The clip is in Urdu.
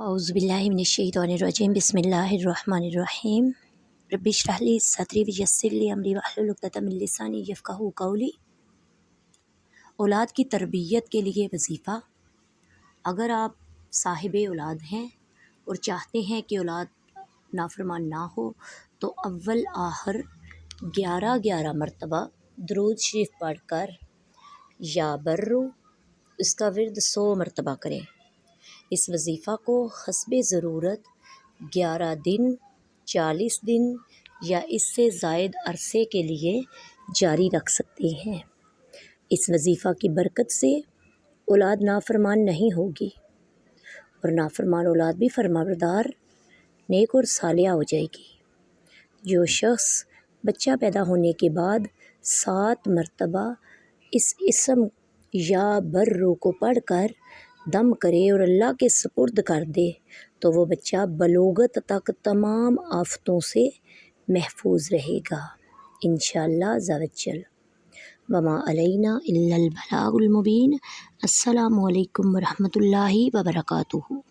اعوذ باللہ من الشیطان الرجیم بسم اللہ الرحمن الرحیم رب اشرح لی صدری ویسر لی امری واحلل عقدۃ من لسانی یفقہوا قولی۔ اولاد کی تربیت کے لیے وظیفہ۔ اگر آپ صاحب اولاد ہیں اور چاہتے ہیں کہ اولاد نافرمان نہ ہو تو اول آخر 11 مرتبہ درود شریف پڑھ کر یا برو اس کا ورد 100 مرتبہ کریں۔ اس وظیفہ کو حسب ضرورت 11 دن، 40 دن یا اس سے زائد عرصے کے لیے جاری رکھ سکتے ہیں۔ اس وظیفہ کی برکت سے اولاد نافرمان نہیں ہوگی اور نافرمان اولاد بھی فرمانبردار، نیک اور صالحہ ہو جائے گی۔ جو شخص بچہ پیدا ہونے کے بعد 7 مرتبہ اس اسم یا برو کو پڑھ کر دم کرے اور اللہ کے سپرد کر دے تو وہ بچہ بلوغت تک تمام آفتوں سے محفوظ رہے گا انشاءاللہ عز و جل۔ وما علینا الا البلاغ المبین۔ السلام علیکم ورحمۃ اللہ وبرکاتہ۔